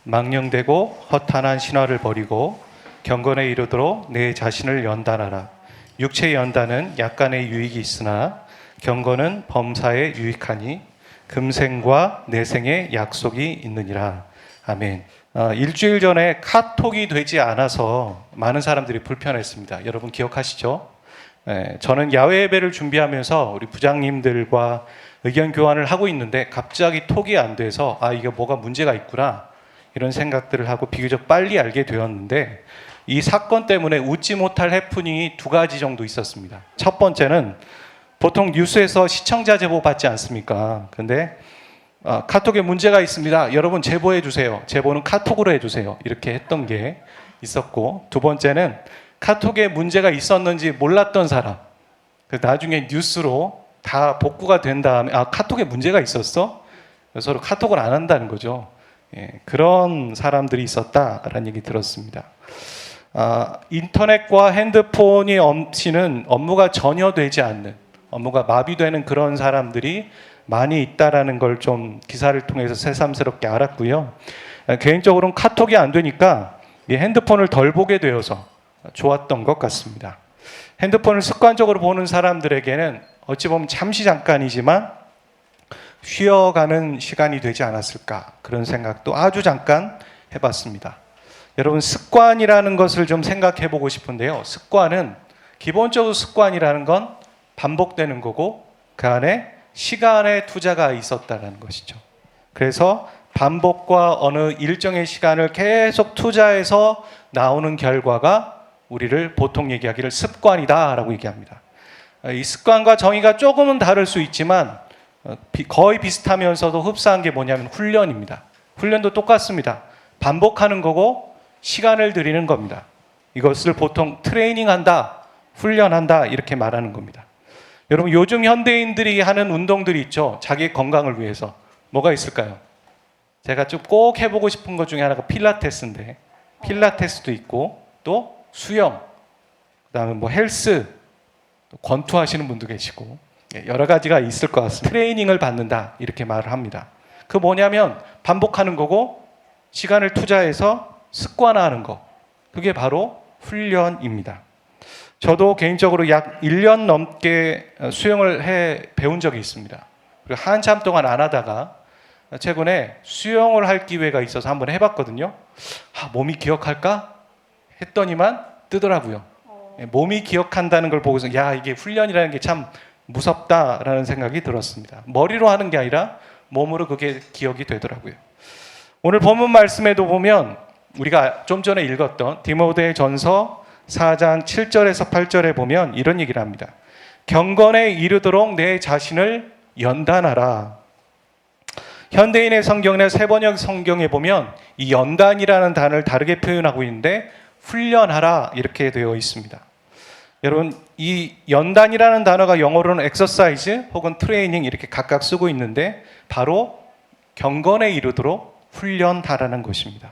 망령되고 허탄한 신화를 버리고 경건에 이르도록 내 자신을 연단하라. 육체의 연단은 약간의 유익이 있으나 경건은 범사에 유익하니 금생과 내생의 약속이 있느니라. 아멘. 일주일 전에 카톡이 되지 않아서 많은 사람들이 불편했습니다. 여러분 기억하시죠? 저는 야외 예배를 준비하면서 우리 부장님들과 의견 교환을 하고 있는데 갑자기 톡이 안 돼서 이게 뭐가 문제가 있구나 이런 생각들을 하고 비교적 빨리 알게 되었는데, 이 사건 때문에 웃지 못할 해프닝이 두 가지 정도 있었습니다. 첫 번째는 보통 뉴스에서 시청자 제보 받지 않습니까? 근데 카톡에 문제가 있습니다. 여러분 제보해 주세요. 제보는 카톡으로 해주세요. 이렇게 했던 게 있었고, 두 번째는 카톡에 문제가 있었는지 몰랐던 사람, 나중에 뉴스로 다 복구가 된 다음에 카톡에 문제가 있었어? 서로 카톡을 안 한다는 거죠. 그런 사람들이 있었다라는 얘기 들었습니다. 인터넷과 핸드폰이 없이는 업무가 전혀 되지 않는, 업무가 마비되는 그런 사람들이 많이 있다라는 걸 좀 기사를 통해서 새삼스럽게 알았고요. 개인적으로는 카톡이 안 되니까 이 핸드폰을 덜 보게 되어서 좋았던 것 같습니다. 핸드폰을 습관적으로 보는 사람들에게는 어찌 보면 잠시 잠깐이지만 쉬어가는 시간이 되지 않았을까, 그런 생각도 아주 잠깐 해봤습니다. 여러분, 습관이라는 것을 좀 생각해 보고 싶은데요. 습관은, 기본적으로 습관이라는 건 반복되는 거고 그 안에 시간의 투자가 있었다는 것이죠. 그래서 반복과 어느 일정의 시간을 계속 투자해서 나오는 결과가 우리를 보통 얘기하기를 습관이다라고 얘기합니다. 이 습관과 정의가 조금은 다를 수 있지만 거의 비슷하면서도 흡사한 게 뭐냐면 훈련입니다. 훈련도 똑같습니다. 반복하는 거고 시간을 들이는 겁니다. 이것을 보통 트레이닝한다, 훈련한다 이렇게 말하는 겁니다. 여러분, 요즘 현대인들이 하는 운동들이 있죠. 자기 건강을 위해서. 뭐가 있을까요? 제가 좀 꼭 해보고 싶은 것 중에 하나가 필라테스인데, 필라테스도 있고 또 수영, 그다음에 뭐 헬스, 권투하시는 분도 계시고 여러 가지가 있을 것 같습니다. 트레이닝을 받는다 이렇게 말을 합니다. 그 뭐냐면 반복하는 거고 시간을 투자해서 습관화하는 거, 그게 바로 훈련입니다. 저도 개인적으로 약 1년 넘게 수영을 배운 적이 있습니다. 그리고 한참 동안 안 하다가 최근에 수영을 할 기회가 있어서 한번 해봤거든요. 몸이 기억할까? 했더니만 뜨더라고요. 몸이 기억한다는 걸 보고서 이게 훈련이라는 게 참 무섭다라는 생각이 들었습니다. 머리로 하는 게 아니라 몸으로 그게 기억이 되더라고요. 오늘 본문 말씀에도 보면 우리가 좀 전에 읽었던 디모데전서 4장 7절에서 8절에 보면 이런 얘기를 합니다. 경건에 이르도록 내 자신을 연단하라. 현대인의 성경이나 세번역 성경에 보면 이 연단이라는 단어를 다르게 표현하고 있는데 훈련하라 이렇게 되어 있습니다. 여러분, 이 연단이라는 단어가 영어로는 exercise 혹은 트레이닝 이렇게 각각 쓰고 있는데 바로 경건에 이르도록 훈련하라는 것입니다.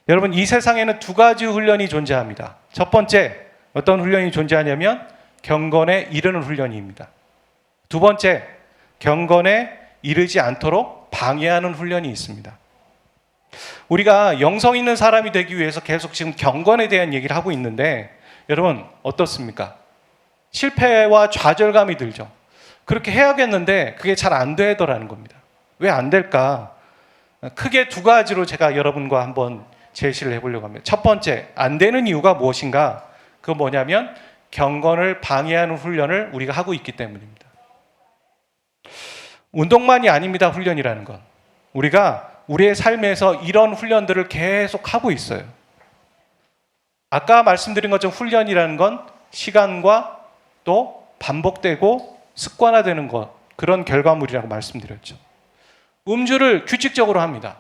여러분, 이 세상에는 두 가지 훈련이 존재합니다. 첫 번째, 어떤 훈련이 존재하냐면 경건에 이르는 훈련입니다. 두 번째, 경건에 이르지 않도록 방해하는 훈련이 있습니다. 우리가 영성 있는 사람이 되기 위해서 계속 지금 경건에 대한 얘기를 하고 있는데 여러분 어떻습니까? 실패와 좌절감이 들죠. 그렇게 해야겠는데 그게 잘 안 되더라는 겁니다. 왜 안 될까? 크게 두 가지로 제가 여러분과 한번 제시를 해보려고 합니다. 첫 번째, 안 되는 이유가 무엇인가? 그건 뭐냐면 경건을 방해하는 훈련을 우리가 하고 있기 때문입니다. 운동만이 아닙니다. 훈련이라는 건 우리가 우리의 삶에서 이런 훈련들을 계속 하고 있어요. 아까 말씀드린 것처럼 훈련이라는 건 시간과 또 반복되고 습관화되는 것, 그런 결과물이라고 말씀드렸죠. 음주를 규칙적으로 합니다.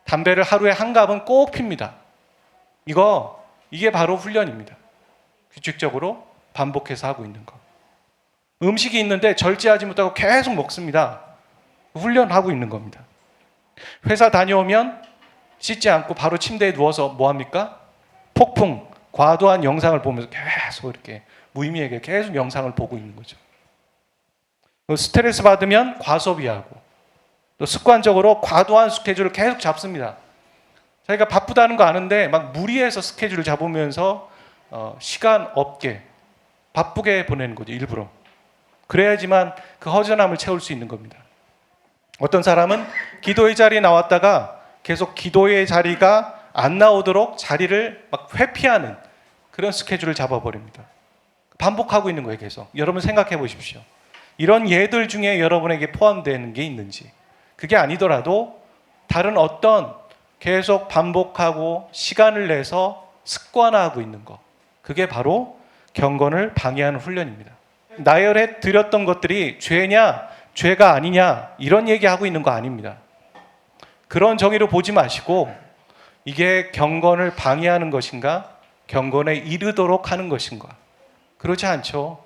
담배를 하루에 한 갑은 꼭 핍니다. 이게 바로 훈련입니다. 규칙적으로 반복해서 하고 있는 거. 음식이 있는데 절제하지 못하고 계속 먹습니다. 훈련하고 있는 겁니다. 회사 다녀오면 씻지 않고 바로 침대에 누워서 뭐 합니까? 폭풍, 과도한 영상을 보면서 계속 이렇게 무의미하게 계속 영상을 보고 있는 거죠. 스트레스 받으면 과소비하고 또 습관적으로 과도한 스케줄을 계속 잡습니다. 자기가 바쁘다는 거 아는데 막 무리해서 스케줄을 잡으면서 시간 없게 바쁘게 보내는 거죠, 일부러. 그래야지만 그 허전함을 채울 수 있는 겁니다. 어떤 사람은 기도의 자리에 나왔다가 계속 기도의 자리가 안 나오도록 자리를 막 회피하는 그런 스케줄을 잡아버립니다. 반복하고 있는 거예요, 계속. 여러분 생각해 보십시오. 이런 예들 중에 여러분에게 포함되는 게 있는지. 그게 아니더라도 다른 어떤 계속 반복하고 시간을 내서 습관화하고 있는 것. 그게 바로 경건을 방해하는 훈련입니다. 나열해 드렸던 것들이 죄냐, 죄가 아니냐 이런 얘기하고 있는 거 아닙니다. 그런 정의로 보지 마시고 이게 경건을 방해하는 것인가, 경건에 이르도록 하는 것인가. 그렇지 않죠.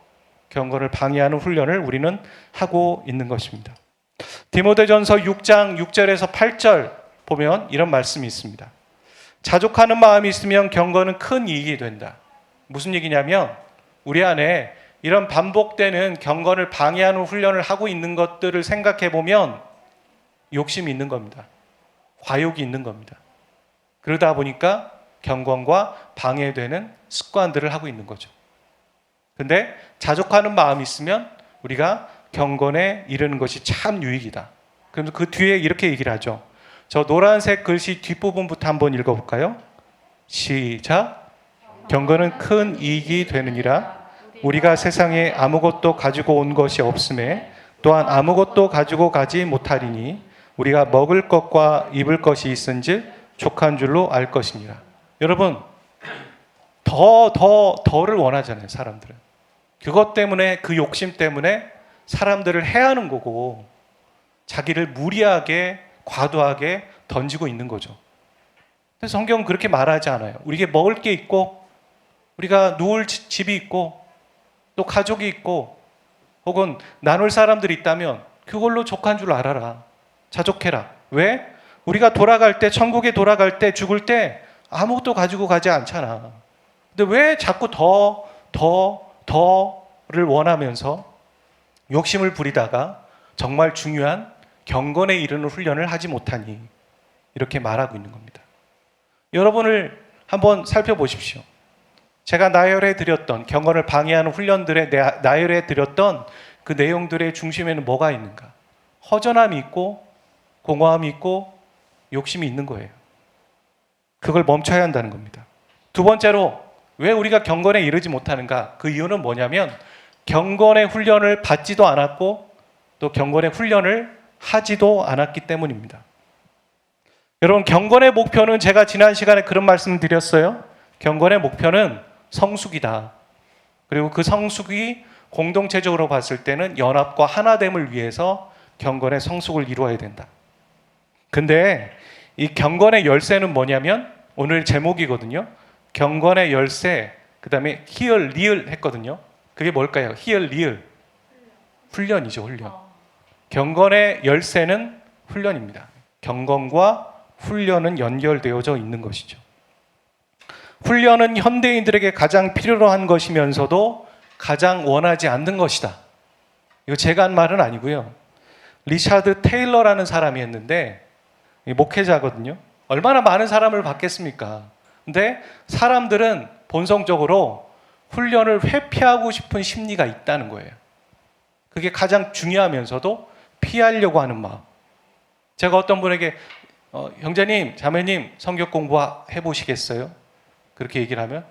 경건을 방해하는 훈련을 우리는 하고 있는 것입니다. 디모데전서 6장 6절에서 8절 보면 이런 말씀이 있습니다. 자족하는 마음이 있으면 경건은 큰 이익이 된다. 무슨 얘기냐면 우리 안에 이런 반복되는 경건을 방해하는 훈련을 하고 있는 것들을 생각해 보면 욕심이 있는 겁니다. 과욕이 있는 겁니다. 그러다 보니까 경건과 방해되는 습관들을 하고 있는 거죠. 근데 자족하는 마음이 있으면 우리가 경건에 이르는 것이 참 유익이다. 그래서 그 뒤에 이렇게 얘기를 하죠. 저 노란색 글씨 뒷부분부터 한번 읽어볼까요? 시작. 경건은 큰 이익이 되느니라. 우리가 세상에 아무것도 가지고 온 것이 없음에 또한 아무것도 가지고 가지 못하리니 우리가 먹을 것과 입을 것이 있은즉 족한 줄로 알 것이니라. 여러분 더를 원하잖아요, 사람들은. 그것 때문에, 그 욕심 때문에 사람들을 해하는 거고 자기를 무리하게 과도하게 던지고 있는 거죠. 그래서 성경은 그렇게 말하지 않아요. 우리에게 먹을 게 있고 우리가 누울 집이 있고 또 가족이 있고 혹은 나눌 사람들이 있다면 그걸로 족한 줄 알아라. 자족해라. 왜? 우리가 돌아갈 때, 천국에 돌아갈 때, 죽을 때 아무것도 가지고 가지 않잖아. 근데 왜 자꾸 더를 원하면서 욕심을 부리다가 정말 중요한 경건에 이르는 훈련을 하지 못하니 이렇게 말하고 있는 겁니다. 여러분을 한번 살펴보십시오. 제가 나열해 드렸던 경건을 방해하는 훈련들에 나열해 드렸던 그 내용들의 중심에는 뭐가 있는가? 허전함이 있고 공허함이 있고 욕심이 있는 거예요. 그걸 멈춰야 한다는 겁니다. 두 번째로 왜 우리가 경건에 이르지 못하는가? 그 이유는 뭐냐면 경건의 훈련을 받지도 않았고 또 경건의 훈련을 하지도 않았기 때문입니다. 여러분, 경건의 목표는 제가 지난 시간에 그런 말씀을 드렸어요. 경건의 목표는 성숙이다. 그리고 그 성숙이 공동체적으로 봤을 때는 연합과 하나됨을 위해서 경건의 성숙을 이루어야 된다. 근데 이 경건의 열쇠는 뭐냐면 오늘 제목이거든요. 경건의 열쇠, 그 다음에 히얼, 리을 했거든요. 그게 뭘까요? 히얼, 리을. 훈련이죠, 훈련. 경건의 열쇠는 훈련입니다. 경건과 훈련은 연결되어져 있는 것이죠. 훈련은 현대인들에게 가장 필요로 한 것이면서도 가장 원하지 않는 것이다. 이거 제가 한 말은 아니고요. 리차드 테일러라는 사람이 했는데 목회자거든요. 얼마나 많은 사람을 받겠습니까? 근데 사람들은 본성적으로 훈련을 회피하고 싶은 심리가 있다는 거예요. 그게 가장 중요하면서도 피하려고 하는 마음. 제가 어떤 분에게 형제님, 자매님 성경 공부해 보시겠어요? 그렇게 얘기를 하면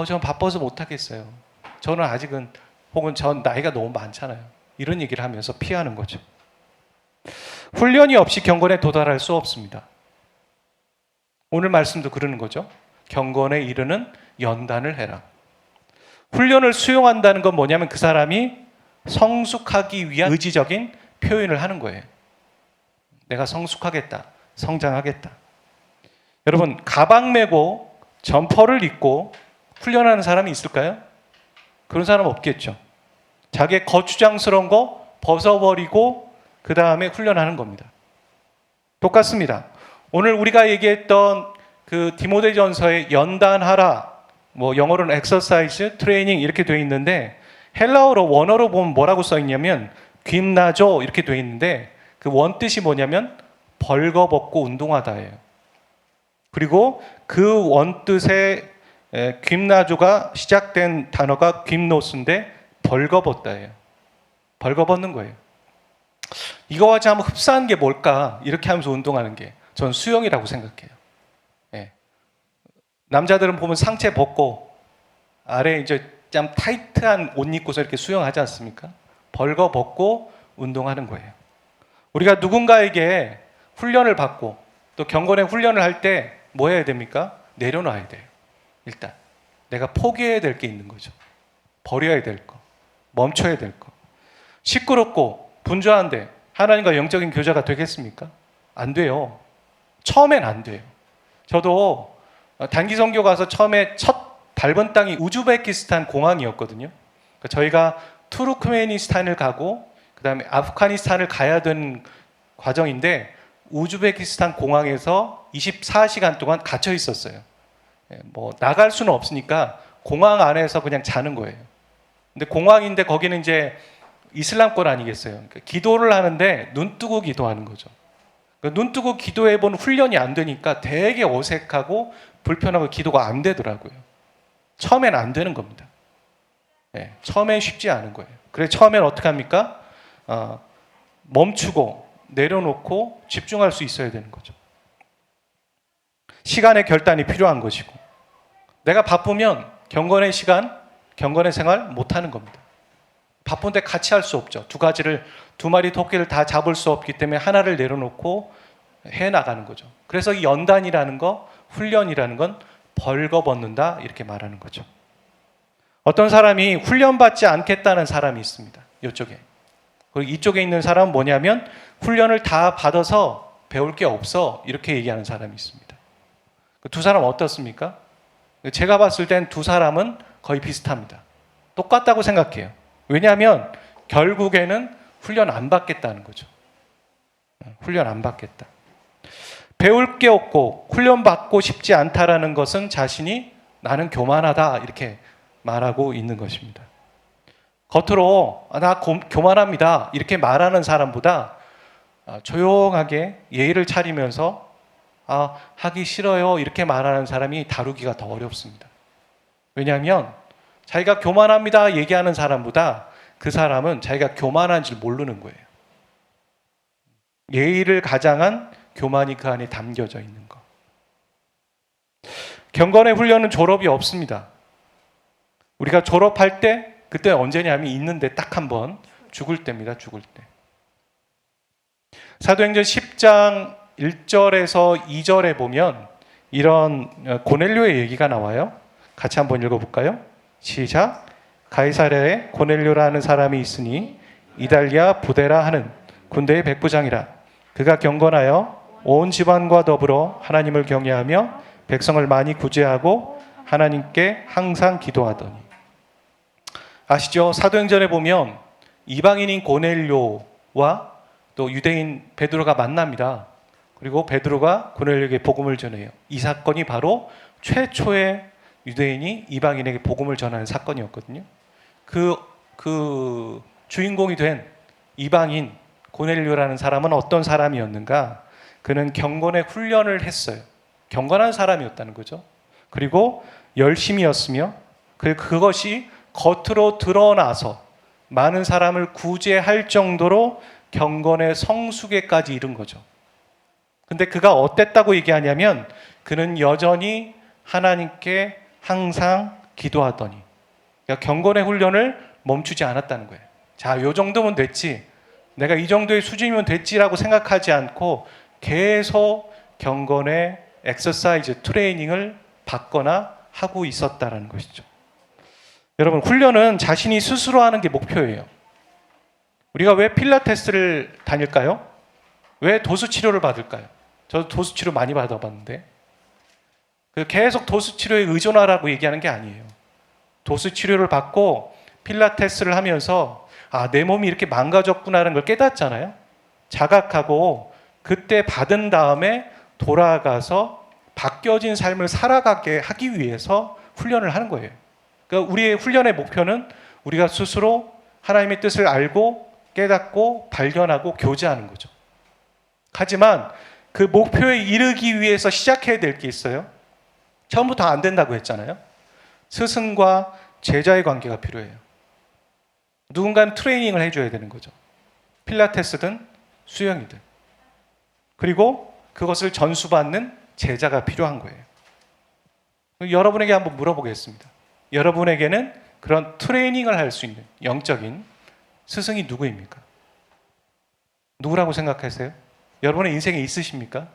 저는 바빠서 못하겠어요. 저는 아직은 혹은 전 나이가 너무 많잖아요. 이런 얘기를 하면서 피하는 거죠. 훈련이 없이 경건에 도달할 수 없습니다. 오늘 말씀도 그러는 거죠. 경건에 이르는 연단을 해라. 훈련을 수용한다는 건 뭐냐면 그 사람이 성숙하기 위한 의지적인 표현을 하는 거예요. 내가 성숙하겠다, 성장하겠다. 여러분, 가방 메고 점퍼를 입고 훈련하는 사람이 있을까요? 그런 사람 없겠죠. 자기의 거추장스러운 거 벗어버리고 그 다음에 훈련하는 겁니다. 똑같습니다. 오늘 우리가 얘기했던 그 디모데전서에 연단하라, 뭐 영어로는 exercise, 트레이닝 이렇게 되어 있는데 헬라어로 원어로 보면 뭐라고 써 있냐면 귐나조 이렇게 되어 있는데 그 원뜻이 뭐냐면 벌거벗고 운동하다예요. 그리고 그 원뜻의 귀나조가 시작된 단어가 귀노스인데 벌거벗다예요. 벌거벗는 거예요. 이거와 좀 흡사한 게 뭘까? 이렇게 하면서 운동하는 게 전 수영이라고 생각해요. 예. 남자들은 보면 상체 벗고 아래 이제 좀 타이트한 옷 입고서 이렇게 수영하지 않습니까? 벌거벗고 운동하는 거예요. 우리가 누군가에게 훈련을 받고 또 경건의 훈련을 할 때 뭐 해야 됩니까? 내려놔야 돼요. 일단 내가 포기해야 될 게 있는 거죠. 버려야 될 거, 멈춰야 될 거. 시끄럽고 분주한데 하나님과 영적인 교제가 되겠습니까? 안 돼요. 처음엔 안 돼요. 저도 단기 선교 가서 처음에 첫 밟은 땅이 우즈베키스탄 공항이었거든요. 그러니까 저희가 투르크메니스탄을 가고 그 다음에 아프가니스탄을 가야 되는 과정인데 우즈베키스탄 공항에서 24시간 동안 갇혀 있었어요. 뭐 나갈 수는 없으니까 공항 안에서 그냥 자는 거예요. 근데 공항인데 거기는 이제 이슬람권 아니겠어요. 그러니까 기도를 하는데 눈 뜨고 기도하는 거죠. 그러니까 눈 뜨고 기도해 본 훈련이 안 되니까 되게 어색하고 불편하고 기도가 안 되더라고요. 처음엔 안 되는 겁니다. 네, 처음엔 쉽지 않은 거예요. 그래서 처음엔 어떻게 합니까? 멈추고 내려놓고 집중할 수 있어야 되는 거죠. 시간의 결단이 필요한 것이고 내가 바쁘면 경건의 시간, 경건의 생활 못하는 겁니다. 바쁜데 같이 할 수 없죠. 두 마리 토끼를 다 잡을 수 없기 때문에 하나를 내려놓고 해나가는 거죠. 그래서 이 연단이라는 거, 훈련이라는 건 벌거벗는다 이렇게 말하는 거죠. 어떤 사람이 훈련받지 않겠다는 사람이 있습니다. 이쪽에. 그리고 이쪽에 있는 사람은 뭐냐면 훈련을 다 받아서 배울 게 없어 이렇게 얘기하는 사람이 있습니다. 두 사람 어떻습니까? 제가 봤을 땐 두 사람은 거의 비슷합니다. 똑같다고 생각해요. 왜냐하면 결국에는 훈련 안 받겠다는 거죠. 훈련 안 받겠다. 배울 게 없고 훈련 받고 싶지 않다라는 것은 자신이 나는 교만하다 이렇게 말하고 있는 것입니다. 겉으로 나 교만합니다 이렇게 말하는 사람보다 조용하게 예의를 차리면서 하기 싫어요 이렇게 말하는 사람이 다루기가 더 어렵습니다. 왜냐하면 자기가 교만합니다 얘기하는 사람보다 그 사람은 자기가 교만한 줄 모르는 거예요. 예의를 가장한 교만이 그 안에 담겨져 있는 거. 경건의 훈련은 졸업이 없습니다. 우리가 졸업할 때 그때 언제냐면 있는데 딱 한 번 죽을 때입니다. 죽을 때. 사도행전 10장 1절에서 2절에 보면 이런 고넬료의 얘기가 나와요. 같이 한번 읽어볼까요? 시작. 가이사랴에 고넬료라는 사람이 있으니 이달리아 부데라 하는 군대의 백부장이라. 그가 경건하여 온 집안과 더불어 하나님을 경외하며 백성을 많이 구제하고 하나님께 항상 기도하더니. 아시죠? 사도행전에 보면 이방인인 고넬료와 또 유대인 베드로가 만납니다. 그리고 베드로가 고넬료에게 복음을 전해요. 이 사건이 바로 최초의 유대인이 이방인에게 복음을 전하는 사건이었거든요. 그 주인공이 된 이방인 고넬료라는 사람은 어떤 사람이었는가? 그는 경건의 훈련을 했어요. 경건한 사람이었다는 거죠. 그리고 열심이었으며 그것이 겉으로 드러나서 많은 사람을 구제할 정도로 경건의 성숙에까지 이른 거죠. 근데 그가 어땠다고 얘기하냐면 그는 여전히 하나님께 항상 기도하더니, 그러니까 경건의 훈련을 멈추지 않았다는 거예요. 자, 요 정도면 됐지. 내가 이 정도의 수준이면 됐지라고 생각하지 않고 계속 경건의 엑서사이즈, 트레이닝을 받거나 하고 있었다라는 것이죠. 여러분, 훈련은 자신이 스스로 하는 게 목표예요. 우리가 왜 필라테스를 다닐까요? 왜 도수 치료를 받을까요? 저도 도수 치료 많이 받아봤는데 계속 도수 치료에 의존하라고 얘기하는 게 아니에요. 도수 치료를 받고 필라테스를 하면서 내 몸이 이렇게 망가졌구나라는 걸 깨닫잖아요. 자각하고 그때 받은 다음에 돌아가서 바뀌어진 삶을 살아가게 하기 위해서 훈련을 하는 거예요. 그러니까 우리의 훈련의 목표는 우리가 스스로 하나님의 뜻을 알고 깨닫고 발견하고 교제하는 거죠. 하지만 그 목표에 이르기 위해서 시작해야 될 게 있어요. 처음부터 안 된다고 했잖아요. 스승과 제자의 관계가 필요해요. 누군가는 트레이닝을 해줘야 되는 거죠. 필라테스든 수영이든. 그리고 그것을 전수받는 제자가 필요한 거예요. 여러분에게 한번 물어보겠습니다. 여러분에게는 그런 트레이닝을 할 수 있는 영적인 스승이 누구입니까? 누구라고 생각하세요? 여러분의 인생에 있으십니까?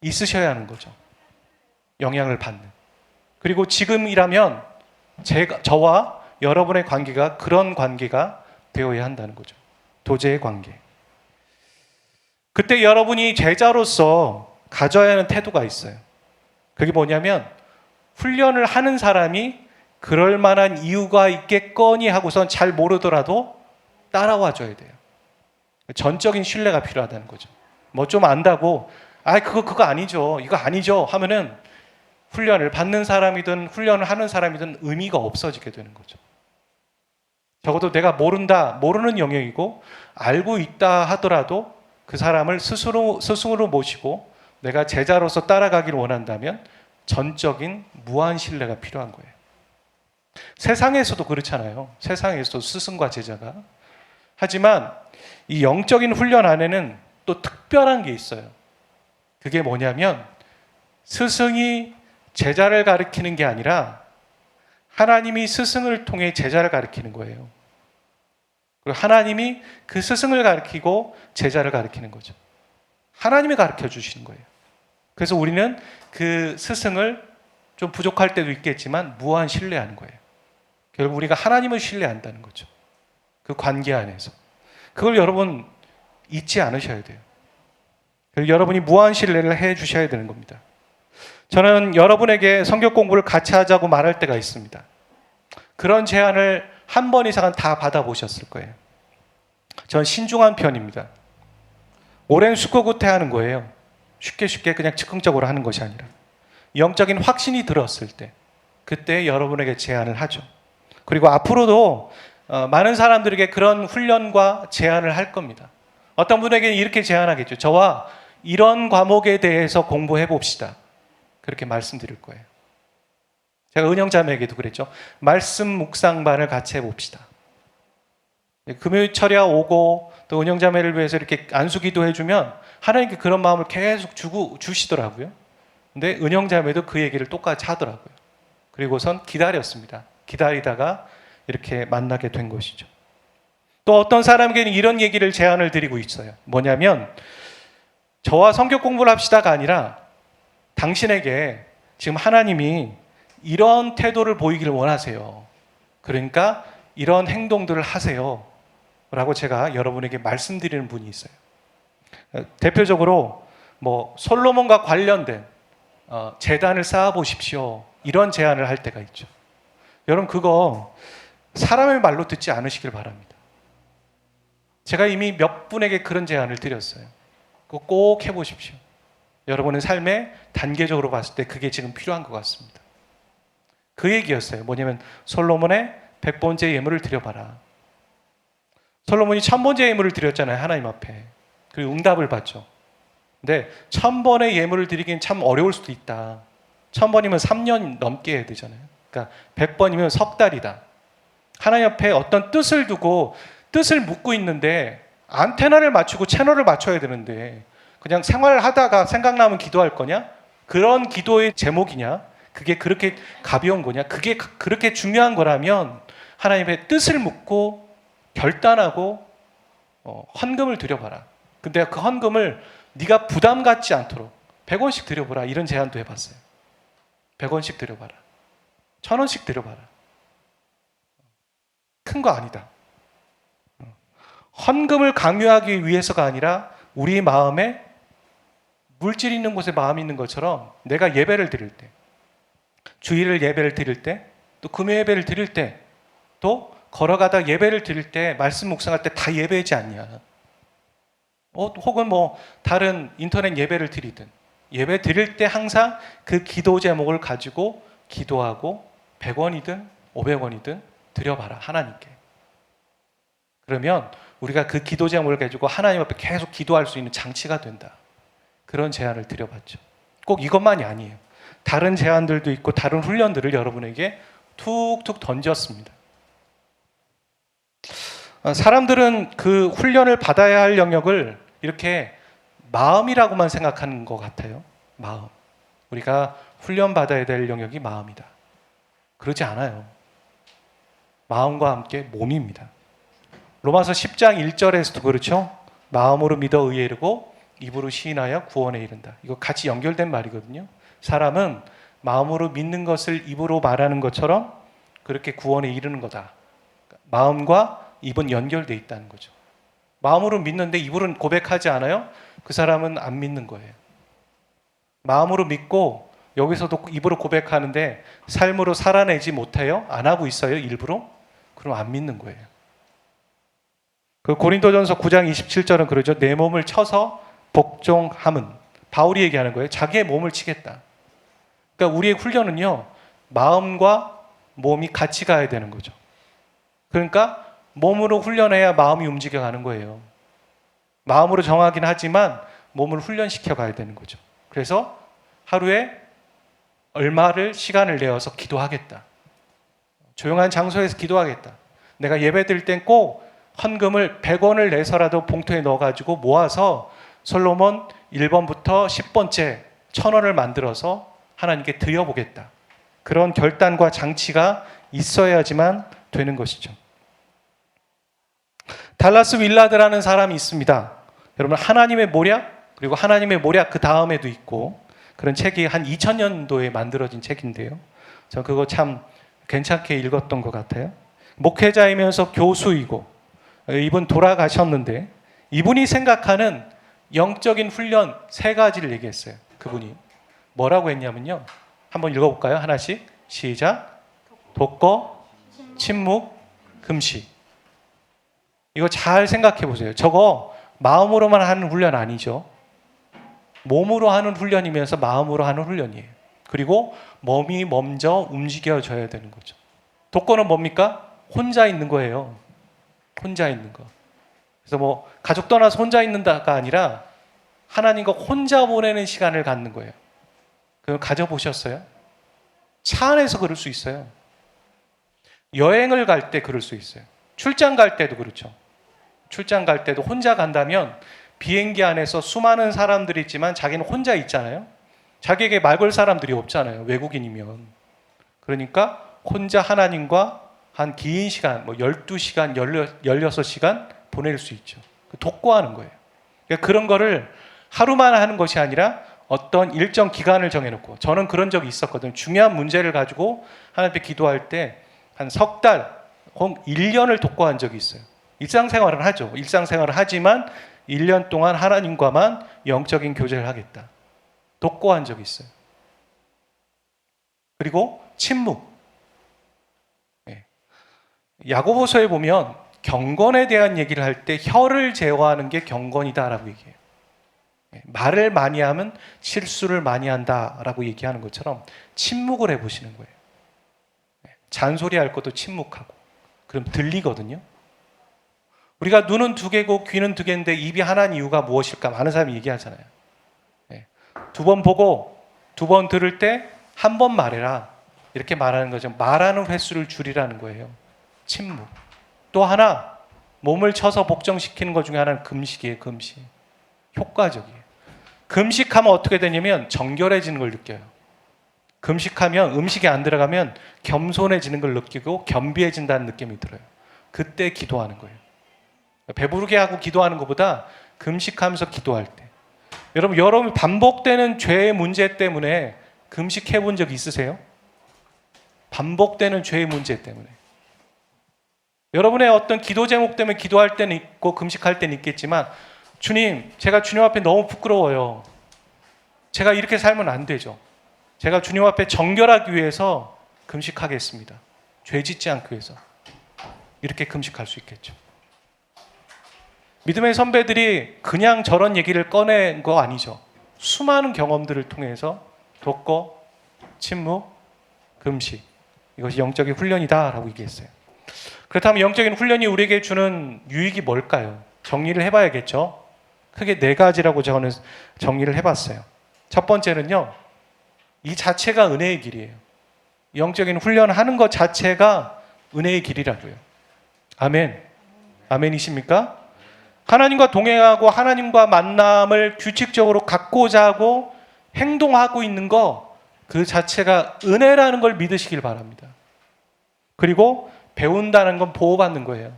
있으셔야 하는 거죠. 영향을 받는. 그리고 지금이라면 저와 여러분의 관계가 그런 관계가 되어야 한다는 거죠. 도제의 관계. 그때 여러분이 제자로서 가져야 하는 태도가 있어요. 그게 뭐냐면 훈련을 하는 사람이 그럴 만한 이유가 있겠거니 하고선 잘 모르더라도 따라와 줘야 돼요. 전적인 신뢰가 필요하다는 거죠. 뭐 좀 안다고 그거 아니죠. 이거 아니죠 하면은 훈련을 받는 사람이든 훈련을 하는 사람이든 의미가 없어지게 되는 거죠. 적어도 내가 모르는 영역이고 알고 있다 하더라도 그 사람을 스승으로 모시고 내가 제자로서 따라가기를 원한다면 전적인 무한 신뢰가 필요한 거예요. 세상에서도 그렇잖아요. 세상에서도 스승과 제자가. 하지만 이 영적인 훈련 안에는 또 특별한 게 있어요. 그게 뭐냐면 스승이 제자를 가르치는 게 아니라 하나님이 스승을 통해 제자를 가르치는 거예요. 그리고 하나님이 그 스승을 가르치고 제자를 가르치는 거죠. 하나님이 가르쳐 주시는 거예요. 그래서 우리는 그 스승을 좀 부족할 때도 있겠지만 무한 신뢰하는 거예요. 결국 우리가 하나님을 신뢰한다는 거죠. 그 관계 안에서. 그걸 여러분 잊지 않으셔야 돼요. 여러분이 무한 신뢰를 해 주셔야 되는 겁니다. 저는 여러분에게 성경 공부를 같이 하자고 말할 때가 있습니다. 그런 제안을 한 번 이상은 다 받아보셨을 거예요. 전 신중한 편입니다. 오랜 숙고구태 하는 거예요. 쉽게 그냥 즉흥적으로 하는 것이 아니라 영적인 확신이 들었을 때 그때 여러분에게 제안을 하죠. 그리고 앞으로도 많은 사람들에게 그런 훈련과 제안을 할 겁니다. 어떤 분에게는 이렇게 제안하겠죠. 저와 이런 과목에 대해서 공부해 봅시다. 그렇게 말씀드릴 거예요. 제가 은영자매에게도 그랬죠. 말씀 묵상반을 같이 해봅시다. 금요일 철야 오고 또 은영자매를 위해서 이렇게 안수기도 해주면 하나님께 그런 마음을 계속 주시더라고요. 근데 은영자매도 그 얘기를 똑같이 하더라고요. 그리고선 기다렸습니다. 기다리다가 이렇게 만나게 된 것이죠. 또 어떤 사람에게는 이런 얘기를 제안을 드리고 있어요. 뭐냐면 저와 성경 공부를 합시다가 아니라 당신에게 지금 하나님이 이런 태도를 보이기를 원하세요. 그러니까 이런 행동들을 하세요. 라고 제가 여러분에게 말씀드리는 분이 있어요. 대표적으로 뭐 솔로몬과 관련된 제단을 쌓아보십시오. 이런 제안을 할 때가 있죠. 여러분 그거 사람의 말로 듣지 않으시길 바랍니다. 제가 이미 몇 분에게 그런 제안을 드렸어요. 그거 꼭 해보십시오. 여러분의 삶에 단계적으로 봤을 때 그게 지금 필요한 것 같습니다. 그 얘기였어요. 뭐냐면 솔로몬의 100번째 예물을 드려봐라. 솔로몬이 1000번째 예물을 드렸잖아요. 하나님 앞에. 그리고 응답을 받죠. 근데 1000번의 예물을 드리긴 참 어려울 수도 있다. 1000번이면 3년 넘게 해야 되잖아요. 그러니까 100번이면 석 달이다. 하나님 앞에 어떤 뜻을 두고 뜻을 묻고 있는데 안테나를 맞추고 채널을 맞춰야 되는데 그냥 생활하다가 생각나면 기도할 거냐? 그런 기도의 제목이냐? 그게 그렇게 가벼운 거냐? 그게 그렇게 중요한 거라면 하나님의 뜻을 묻고 결단하고 헌금을 드려봐라. 근데 그 헌금을 네가 부담 갖지 않도록 100원씩 드려보라. 이런 제안도 해봤어요. 100원씩 드려봐라. 1000원씩 드려봐라. 큰 거 아니다. 헌금을 강요하기 위해서가 아니라 우리 마음에 물질 있는 곳에 마음이 있는 것처럼 내가 예배를 드릴 때, 주일을 예배를 드릴 때, 또 금요 예배를 드릴 때, 또 걸어가다 예배를 드릴 때, 말씀 묵상할 때 다 예배하지 않냐. 혹은 뭐 다른 인터넷 예배를 드리든 예배 드릴 때 항상 그 기도 제목을 가지고 기도하고 100원이든 500원이든 드려봐라. 하나님께. 그러면 우리가 그 기도 제목을 가지고 하나님 앞에 계속 기도할 수 있는 장치가 된다. 그런 제안을 드려봤죠. 꼭 이것만이 아니에요. 다른 제안들도 있고 다른 훈련들을 여러분에게 툭툭 던졌습니다. 사람들은 그 훈련을 받아야 할 영역을 이렇게 마음이라고만 생각하는 것 같아요. 마음. 우리가 훈련받아야 될 영역이 마음이다. 그러지 않아요. 마음과 함께 몸입니다. 로마서 10장 1절에서도 그렇죠. 마음으로 믿어 의에 이르고 입으로 시인하여 구원에 이른다. 이거 같이 연결된 말이거든요. 사람은 마음으로 믿는 것을 입으로 말하는 것처럼 그렇게 구원에 이르는 거다. 마음과 입은 연결되어 있다는 거죠. 마음으로 믿는데 입으로는 고백하지 않아요? 그 사람은 안 믿는 거예요. 마음으로 믿고 여기서도 입으로 고백하는데 삶으로 살아내지 못해요? 안 하고 있어요? 일부러? 그럼 안 믿는 거예요. 그 고린도전서 9장 27절은 그러죠. 내 몸을 쳐서 복종함은, 바울이 얘기하는 거예요. 자기의 몸을 치겠다. 그러니까 우리의 훈련은요, 마음과 몸이 같이 가야 되는 거죠. 그러니까 몸으로 훈련해야 마음이 움직여가는 거예요. 마음으로 정하긴 하지만 몸을 훈련시켜 가야 되는 거죠. 그래서 하루에 얼마를 시간을 내어서 기도하겠다. 조용한 장소에서 기도하겠다. 내가 예배 드릴 땐 꼭 헌금을 100원을 내서라도 봉투에 넣어가지고 모아서 솔로몬 1번부터 10번째 1000원을 만들어서 하나님께 드려보겠다. 그런 결단과 장치가 있어야지만 되는 것이죠. 달라스 윌라드라는 사람이 있습니다. 여러분, 하나님의 모략, 그리고 하나님의 모략 그 다음에도 있고, 그런 책이 한 2000년도에 만들어진 책인데요. 저 그거 참 괜찮게 읽었던 것 같아요. 목회자이면서 교수이고, 이분 돌아가셨는데, 이분이 생각하는 영적인 훈련 3가지를 얘기했어요. 그분이 뭐라고 했냐면요, 한번 읽어볼까요? 하나씩. 시작. 독거, 침묵, 금식. 이거 잘 생각해 보세요. 저거 마음으로만 하는 훈련 아니죠. 몸으로 하는 훈련이면서 마음으로 하는 훈련이에요. 그리고 몸이 먼저 움직여져야 되는 거죠. 독거는 뭡니까? 혼자 있는 거예요. 혼자 있는 거. 그래서 뭐 가족 떠나서 혼자 있는다가 아니라 하나님과 혼자 보내는 시간을 갖는 거예요. 그거 가져보셨어요? 차 안에서 그럴 수 있어요. 여행을 갈 때 그럴 수 있어요. 출장 갈 때도 그렇죠. 출장 갈 때도 혼자 간다면 비행기 안에서 수많은 사람들이 있지만 자기는 혼자 있잖아요. 자기에게 말 걸 사람들이 없잖아요. 외국인이면. 그러니까 혼자 하나님과 한 긴 시간, 뭐 12시간, 16시간 보낼 수 있죠. 독고하는 거예요. 그러니까 그런 거를 하루만 하는 것이 아니라 어떤 일정 기간을 정해놓고, 저는 그런 적이 있었거든요. 중요한 문제를 가지고 하나님 앞에 기도할 때 한 석 달, 혹은 1년을 독고한 적이 있어요. 일상생활을 하죠. 일상생활을 하지만 1년 동안 하나님과만 영적인 교제를 하겠다. 독고한 적이 있어요. 그리고 침묵. 야고보서에 보면 경건에 대한 얘기를 할 때 혀를 제어하는 게 경건이다라고 얘기해요. 말을 많이 하면 실수를 많이 한다라고 얘기하는 것처럼 침묵을 해보시는 거예요. 잔소리할 것도 침묵하고. 그럼 들리거든요. 우리가 눈은 2개고 귀는 2개인데 입이 하나인 이유가 무엇일까? 많은 사람이 얘기하잖아요. 2번 보고 2번 들을 때 1번 말해라. 이렇게 말하는 거죠. 말하는 횟수를 줄이라는 거예요. 침묵. 또 하나, 몸을 쳐서 복종시키는 것 중에 하나는 금식이에요. 금식. 효과적이에요. 금식하면 어떻게 되냐면 정결해지는 걸 느껴요. 금식하면 음식이 안 들어가면 겸손해지는 걸 느끼고 겸비해진다는 느낌이 들어요. 그때 기도하는 거예요. 배부르게 하고 기도하는 것보다 금식하면서 기도할 때. 여러분 반복되는 죄의 문제 때문에 금식해 본 적 있으세요? 반복되는 죄의 문제 때문에. 여러분의 어떤 기도 제목 때문에 기도할 때는 있고 금식할 때는 있겠지만, 주님, 제가 주님 앞에 너무 부끄러워요. 제가 이렇게 살면 안 되죠. 제가 주님 앞에 정결하기 위해서 금식하겠습니다. 죄 짓지 않기 위해서. 이렇게 금식할 수 있겠죠. 믿음의 선배들이 그냥 저런 얘기를 꺼낸 거 아니죠. 수많은 경험들을 통해서 독거, 침묵, 금식, 이것이 영적인 훈련이다라고 얘기했어요. 그렇다면 영적인 훈련이 우리에게 주는 유익이 뭘까요? 정리를 해봐야겠죠. 크게 네 가지라고 저는 정리를 해봤어요. 첫 번째는요, 이 자체가 은혜의 길이에요. 영적인 훈련하는 것 자체가 은혜의 길이라고요. 아멘. 아멘이십니까? 하나님과 동행하고 하나님과 만남을 규칙적으로 갖고자 하고 행동하고 있는 거, 그 자체가 은혜라는 걸 믿으시길 바랍니다. 그리고 배운다는 건 보호받는 거예요.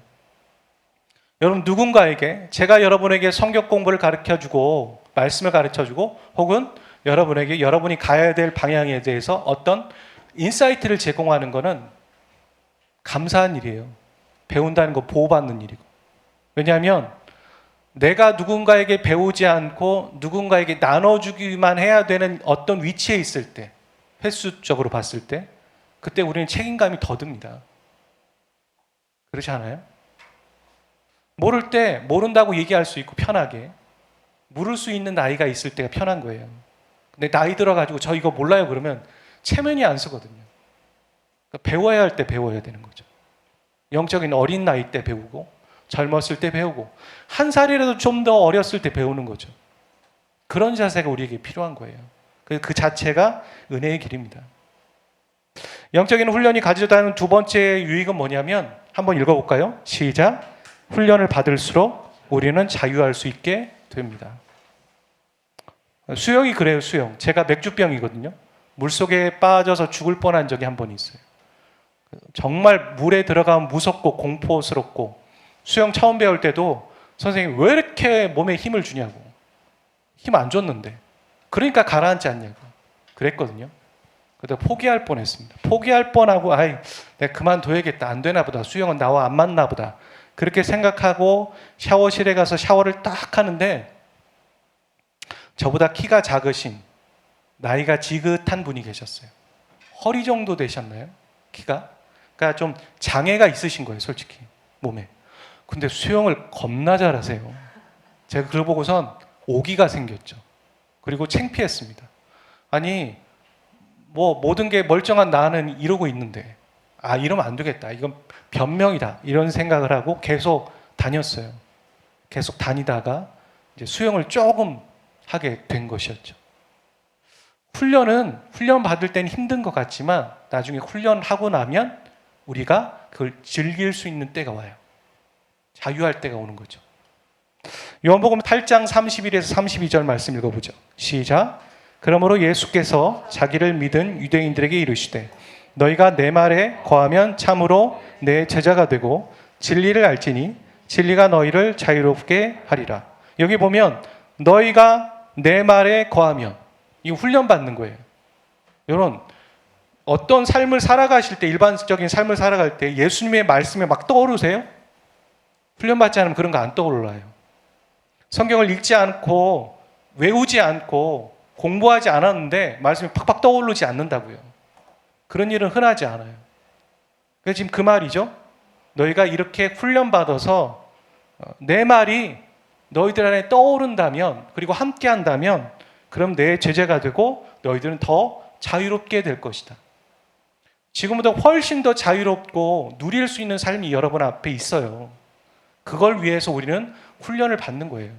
여러분, 누군가에게, 제가 여러분에게 성경 공부를 가르쳐주고 말씀을 가르쳐주고 혹은 여러분에게 여러분이 가야 될 방향에 대해서 어떤 인사이트를 제공하는 것은 감사한 일이에요. 배운다는 거 보호받는 일이고. 왜냐하면 내가 누군가에게 배우지 않고 누군가에게 나눠주기만 해야 되는 어떤 위치에 있을 때, 횟수적으로 봤을 때, 그때 우리는 책임감이 더 듭니다. 그렇지 않아요? 모를 때 모른다고 얘기할 수 있고 편하게, 물을 수 있는 나이가 있을 때가 편한 거예요. 근데 나이 들어가지고 저 이거 몰라요 그러면 체면이 안 서거든요. 그러니까 배워야 할 때 배워야 되는 거죠. 영적인 어린 나이 때 배우고 젊었을 때 배우고 한 살이라도 좀 더 어렸을 때 배우는 거죠. 그런 자세가 우리에게 필요한 거예요. 그 자체가 은혜의 길입니다. 영적인 훈련이 가져다 하는 두 번째 유익은 뭐냐면 한번 읽어볼까요? 시작. 훈련을 받을수록 우리는 자유할 수 있게 됩니다. 수영이 그래요. 수영. 제가 맥주병이거든요. 물속에 빠져서 죽을 뻔한 적이 한 번 있어요. 정말 물에 들어가면 무섭고 공포스럽고, 수영 처음 배울 때도 선생님이 왜 이렇게 몸에 힘을 주냐고, 힘 안 줬는데 그러니까 가라앉지 않냐고 그랬거든요. 그래서 포기할 뻔했습니다. 포기할 뻔하고 아이 내가 그만둬야겠다, 안 되나 보다, 수영은 나와 안 맞나 보다, 그렇게 생각하고 샤워실에 가서 샤워를 딱 하는데 저보다 키가 작으신, 나이가 지긋한 분이 계셨어요. 허리 정도 되셨나요? 키가? 그러니까 좀 장애가 있으신 거예요, 솔직히 몸에. 근데 수영을 겁나 잘하세요. 제가 그걸 보고선 오기가 생겼죠. 그리고 창피했습니다. 아니 뭐 모든 게 멀쩡한 나는 이러고 있는데 이러면 안 되겠다, 이건 변명이다, 이런 생각을 하고 계속 다녔어요. 계속 다니다가 이제 수영을 조금 하게 된 것이었죠. 훈련 받을 때는 힘든 것 같지만 나중에 훈련하고 나면 우리가 그걸 즐길 수 있는 때가 와요. 자유할 때가 오는 거죠. 요한복음 8장 31에서 32절 말씀 읽어보죠. 시작. 그러므로 예수께서 자기를 믿은 유대인들에게 이르시되 너희가 내 말에 거하면 참으로 내 제자가 되고 진리를 알지니 진리가 너희를 자유롭게 하리라. 여기 보면 너희가 내 말에 거하면, 이 훈련 받는 거예요. 여러분, 어떤 삶을 살아가실 때, 일반적인 삶을 살아갈 때 예수님의 말씀에 막 떠오르세요? 훈련 받지 않으면 그런 거 안 떠올라요. 성경을 읽지 않고 외우지 않고 공부하지 않았는데 말씀이 팍팍 떠오르지 않는다고요. 그런 일은 흔하지 않아요. 그래서 지금 그 말이죠. 너희가 이렇게 훈련받아서 내 말이 너희들 안에 떠오른다면, 그리고 함께 한다면, 그럼 내 제자가 되고 너희들은 더 자유롭게 될 것이다. 지금보다 훨씬 더 자유롭고 누릴 수 있는 삶이 여러분 앞에 있어요. 그걸 위해서 우리는 훈련을 받는 거예요.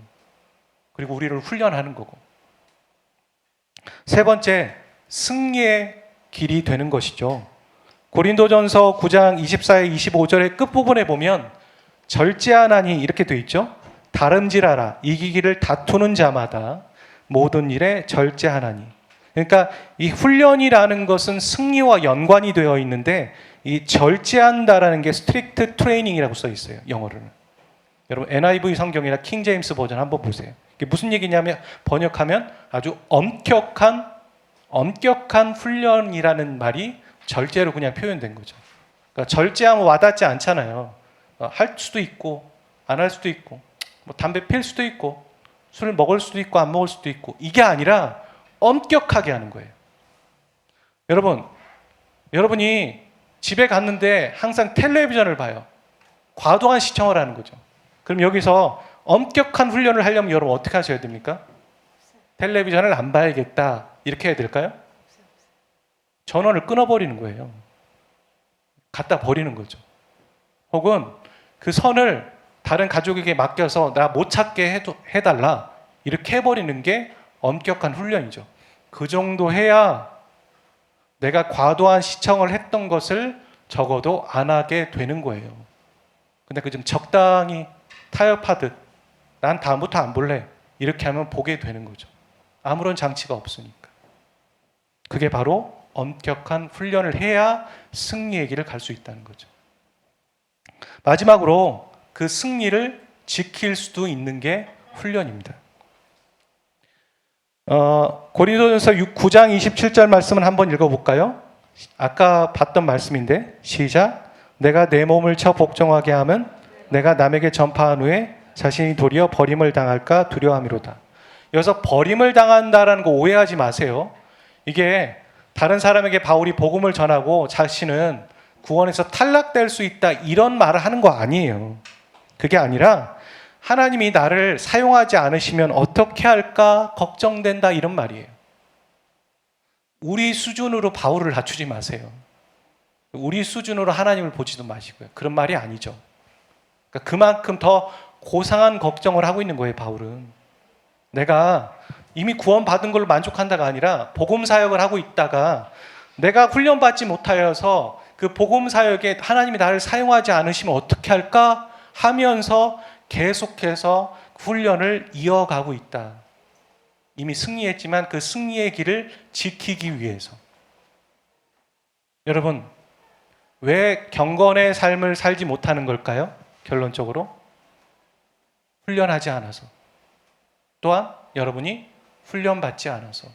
그리고 우리를 훈련하는 거고. 세 번째, 승리의 길이 되는 것이죠. 고린도전서 9장 24에 25절의 끝부분에 보면 절제하나니 이렇게 되어 있죠. 다름질하라, 이기기를 다투는 자마다 모든 일에 절제하나니. 그러니까 이 훈련이라는 것은 승리와 연관이 되어 있는데, 이 절제한다라는 게 스트릭트 트레이닝이라고 써 있어요, 영어로는. 여러분 NIV 성경이나 킹 제임스 버전 한번 보세요. 이게 무슨 얘기냐면, 번역하면 아주 엄격한 훈련이라는 말이 절제로 그냥 표현된 거죠. 그러니까 절제하면 와닿지 않잖아요. 할 수도 있고 안 할 수도 있고, 뭐 담배 필 수도 있고 술을 먹을 수도 있고 안 먹을 수도 있고, 이게 아니라 엄격하게 하는 거예요. 여러분이 집에 갔는데 항상 텔레비전을 봐요. 과도한 시청을 하는 거죠. 그럼 여기서 엄격한 훈련을 하려면 여러분 어떻게 하셔야 됩니까? 텔레비전을 안 봐야겠다, 이렇게 해야 될까요? 전원을 끊어버리는 거예요. 갖다 버리는 거죠. 혹은 그 선을 다른 가족에게 맡겨서 나 못 찾게 해달라 이렇게 해버리는 게 엄격한 훈련이죠. 그 정도 해야 내가 과도한 시청을 했던 것을 적어도 안 하게 되는 거예요. 근데 그 좀 적당히 타협하듯 난 다음부터 안 볼래 이렇게 하면 보게 되는 거죠. 아무런 장치가 없으니까. 그게 바로 엄격한 훈련을 해야 승리의 길을 갈 수 있다는 거죠. 마지막으로 그 승리를 지킬 수도 있는 게 훈련입니다. 고린도전서 9장 27절 말씀을 한번 읽어볼까요? 아까 봤던 말씀인데 시작. 내가 내 몸을 쳐 복종하게 하면 내가 남에게 전파한 후에 자신이 도리어 버림을 당할까 두려워함이로다. 여기서 버림을 당한다라는 거 오해하지 마세요. 이게 다른 사람에게 바울이 복음을 전하고 자신은 구원에서 탈락될 수 있다 이런 말을 하는 거 아니에요. 그게 아니라 하나님이 나를 사용하지 않으시면 어떻게 할까 걱정된다 이런 말이에요. 우리 수준으로 바울을 낮추지 마세요. 우리 수준으로 하나님을 보지도 마시고요. 그런 말이 아니죠. 그러니까 그만큼 더 고상한 걱정을 하고 있는 거예요, 바울은. 내가 이미 구원받은 걸로 만족한다가 아니라 복음 사역을 하고 있다가 내가 훈련받지 못하여서 그 복음 사역에 하나님이 나를 사용하지 않으시면 어떻게 할까 하면서 계속해서 훈련을 이어가고 있다. 이미 승리했지만 그 승리의 길을 지키기 위해서. 여러분, 왜 경건의 삶을 살지 못하는 걸까요? 결론적으로 훈련하지 않아서, 또한 여러분이 훈련받지 않아서,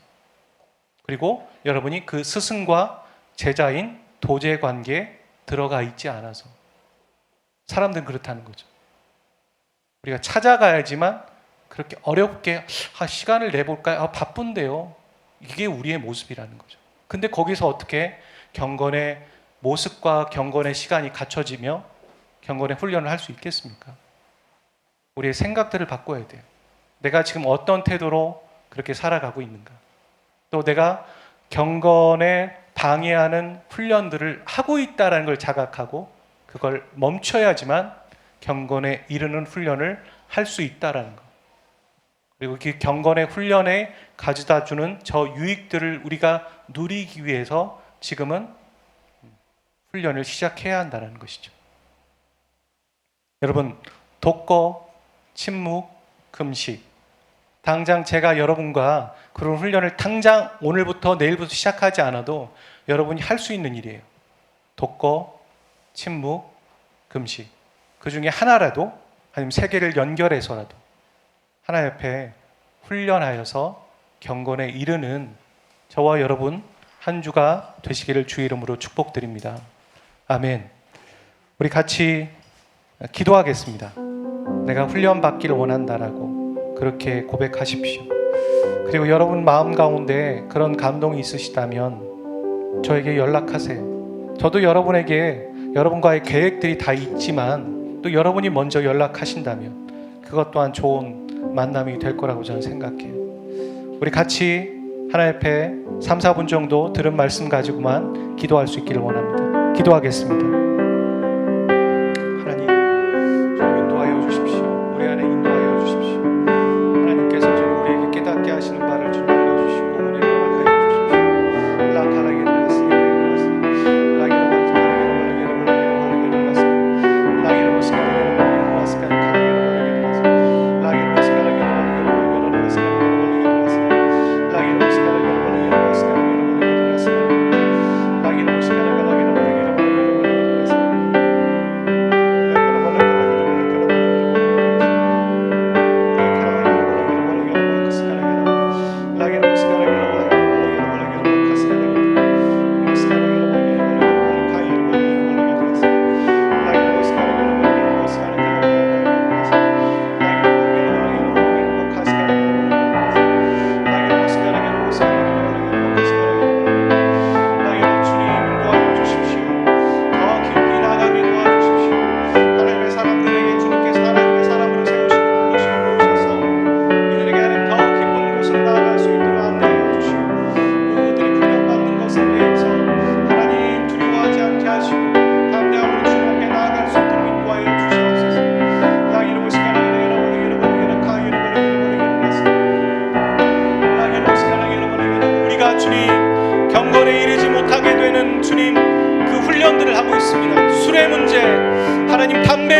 그리고 여러분이 그 스승과 제자인 도제 관계에 들어가 있지 않아서. 사람들은 그렇다는 거죠. 우리가 찾아가야지만 그렇게 어렵게 시간을 내볼까요? 바쁜데요. 이게 우리의 모습이라는 거죠. 근데 거기서 어떻게 경건의 모습과 경건의 시간이 갖춰지며 경건의 훈련을 할 수 있겠습니까? 우리의 생각들을 바꿔야 돼요. 내가 지금 어떤 태도로 그렇게 살아가고 있는가? 또 내가 경건에 방해하는 훈련들을 하고 있다는 걸 자각하고 그걸 멈춰야지만 경건에 이르는 훈련을 할 수 있다는 것. 그리고 그 경건의 훈련에 가져다 주는 저 유익들을 우리가 누리기 위해서 지금은 훈련을 시작해야 한다는 것이죠. 여러분, 독거, 침묵, 금식. 당장 제가 여러분과 그런 훈련을 당장 오늘부터 내일부터 시작하지 않아도 여러분이 할 수 있는 일이에요. 독거, 침묵, 금식. 그 중에 하나라도 아니면 세 개를 연결해서라도 하나 옆에 훈련하여서 경건에 이르는 저와 여러분 한 주가 되시기를 주의 이름으로 축복드립니다. 아멘. 우리 같이 기도하겠습니다. 내가 훈련받기를 원한다라고 그렇게 고백하십시오. 그리고 여러분 마음 가운데 그런 감동이 있으시다면 저에게 연락하세요. 저도 여러분에게 여러분과의 계획들이 다 있지만 또 여러분이 먼저 연락하신다면 그것 또한 좋은 만남이 될 거라고 저는 생각해요. 우리 같이 하나 옆에 3, 4분 정도 들은 말씀 가지고만 기도할 수 있기를 원합니다. 기도하겠습니다. 하나님, 주님 인도하여 주십시오. 우리 안에 인도하여 주십시오. 하나님께서 주님 우리에게 깨닫게 하시는 바를 주님 알려주시고 은혜를 허락하여 주십시오. 라카라게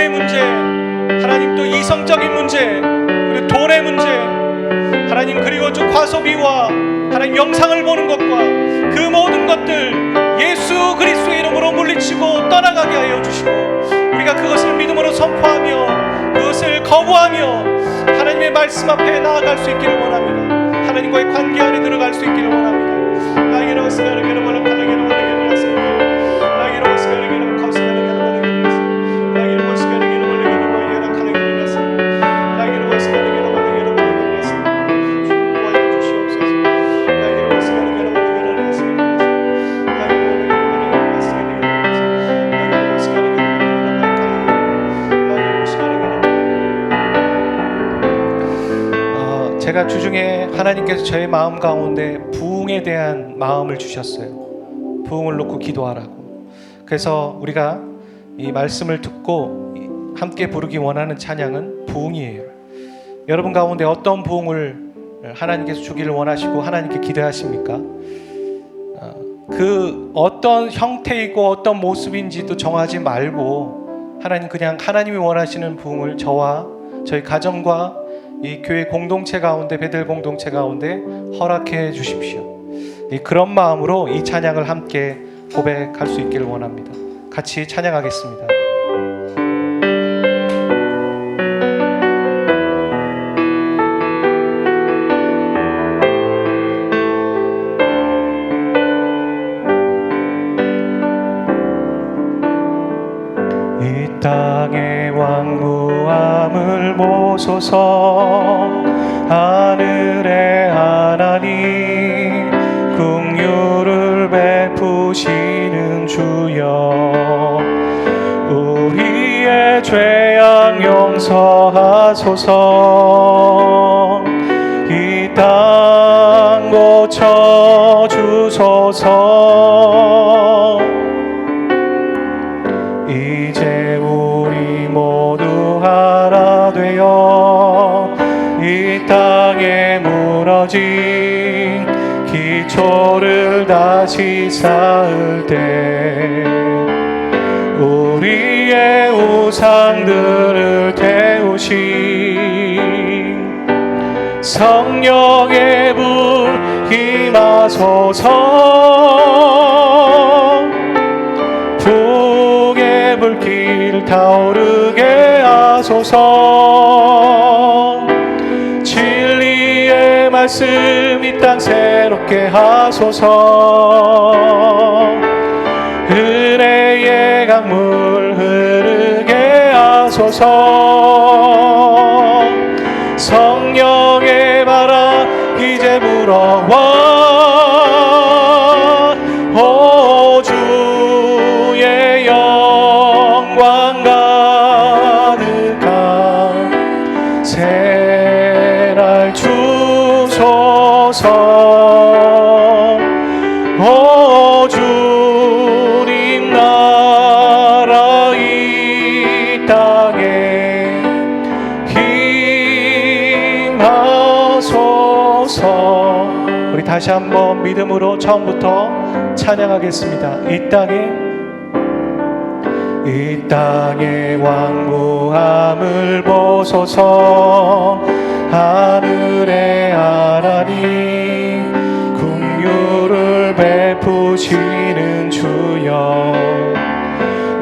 관계의 문제, 하나님 또 이성적인 문제, 그리고 돈의 문제, 하나님 그리고 좀 과소비와 하나님 영상을 보는 것과 그 모든 것들 예수 그리스도의 이름으로 물리치고 떠나가게 하여 주시고, 우리가 그것을 믿음으로 선포하며 그것을 거부하며 하나님의 말씀 앞에 나아갈 수 있기를 원합니다. 하나님과의 관계 안에 들어갈 수 있기를 원합니다. 제가 주중에 하나님께서 저의 마음 가운데 부흥에 대한 마음을 주셨어요. 부흥을 놓고 기도하라고. 그래서 우리가 이 말씀을 듣고 함께 부르기 원하는 찬양은 부흥이에요. 여러분 가운데 어떤 부흥을 하나님께서 주기를 원하시고 하나님께 기대하십니까? 그 어떤 형태이고 어떤 모습인지도 정하지 말고 하나님, 그냥 하나님이 원하시는 부흥을 저와 저희 가정과 이 교회 공동체 가운데, 베들 공동체 가운데 허락해 주십시오. 그런 마음으로 이 찬양을 함께 고백할 수 있기를 원합니다. 같이 찬양하겠습니다. 이 땅의 왕무함을 보소서. 하늘의 하나님, 긍휼을 베푸시는 주여, 우리의 죄악 용서하소서. 이 땅 고쳐주소서. 이제 우리 모두 하나 되어 이 땅에 무너진 기초를 다시 쌓을 때 우리의 우상들을 태우신 성령의 불 임하소서. 북의 불길 타오르게 하소서. 진리의 말씀 이 땅 새롭게 하소서. 은혜의 강물 흐르게 하소서. 성령의 바람 이제 불어와. 오 주의 영광 가득한 새날 주소서. 오 주님 나라 이 땅에 임하소서. 우리 다시 한번 믿음으로 처음부터 찬양하겠습니다. 이 땅의 왕무함을 보소서. 하늘의 하나님, 긍휼을 베푸시는 주여,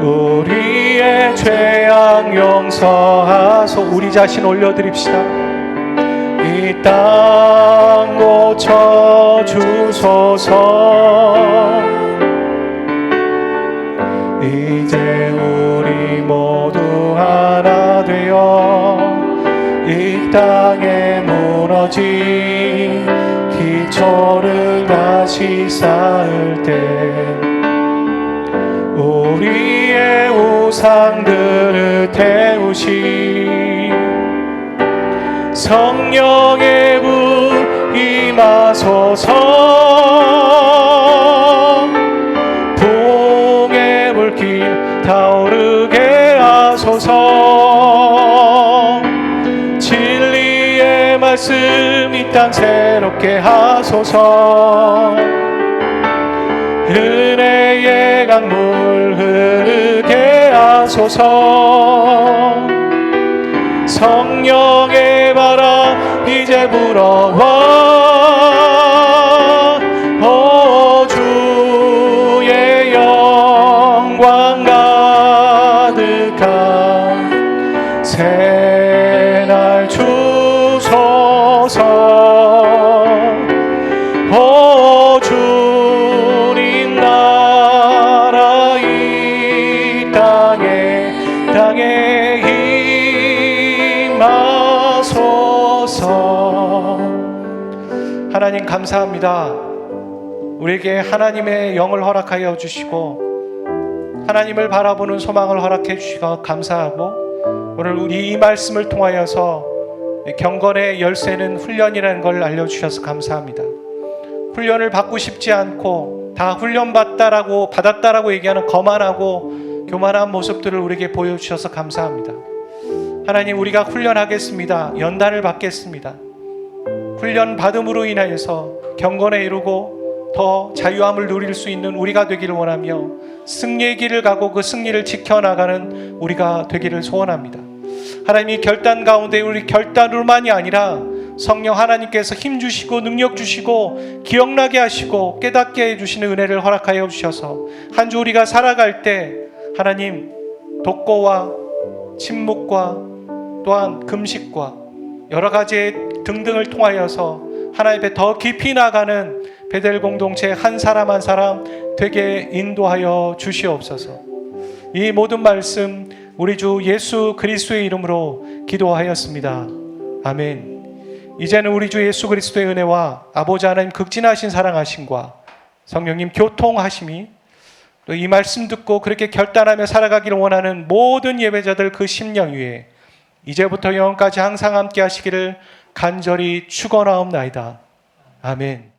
우리의 죄악 용서하소. 우리 자신 올려드립시다. 이 땅 고쳐주소서. 이제 우리 모두 하나 되어 이 땅에 무너진 기초를 다시 쌓을 때 우리의 우상들을 태우신 성령의 불 임하소서. 풍의 불길 타오르게 하소서. 진리의 말씀 이 땅 새롭게 하소서. 은혜의 강물 흐르게 하소서. 하소서. 성령의 바람 이제 불어와 오 주의 영광 가득한 새날 주소서. 오 주님 나라 이 땅에 임하소서. 하나님 감사합니다. 우리에게 하나님의 영을 허락하여 주시고 하나님을 바라보는 소망을 허락해 주시고 감사하고, 오늘 우리 이 말씀을 통하여서 경건의 열쇠는 훈련이라는 걸 알려주셔서 감사합니다. 훈련을 받고 싶지 않고 다 받았다라고 얘기하는 거만하고 교만한 모습들을 우리에게 보여주셔서 감사합니다. 하나님, 우리가 훈련하겠습니다. 연단을 받겠습니다. 훈련 받음으로 인하여서 경건에 이루고 더 자유함을 누릴 수 있는 우리가 되기를 원하며, 승리의 길을 가고 그 승리를 지켜나가는 우리가 되기를 소원합니다. 하나님이 결단 가운데 우리 결단으로만이 아니라 성령 하나님께서 힘 주시고 능력 주시고 기억나게 하시고 깨닫게 해주시는 은혜를 허락하여 주셔서 한 주 우리가 살아갈 때 하나님, 독고와 침묵과 또한 금식과 여러 가지 등등을 통하여서 하나님 앞에 더 깊이 나가는 베델 공동체 한 사람 한 사람 되게 인도하여 주시옵소서. 이 모든 말씀 우리 주 예수 그리스도의 이름으로 기도하였습니다. 아멘. 이제는 우리 주 예수 그리스도의 은혜와 아버지 하나님 극진하신 사랑하심과 성령님 교통하심이, 또 이 말씀 듣고 그렇게 결단하며 살아가기를 원하는 모든 예배자들 그 심령 위에 이제부터 영원까지 항상 함께 하시기를 간절히 축원하옵나이다. 아멘.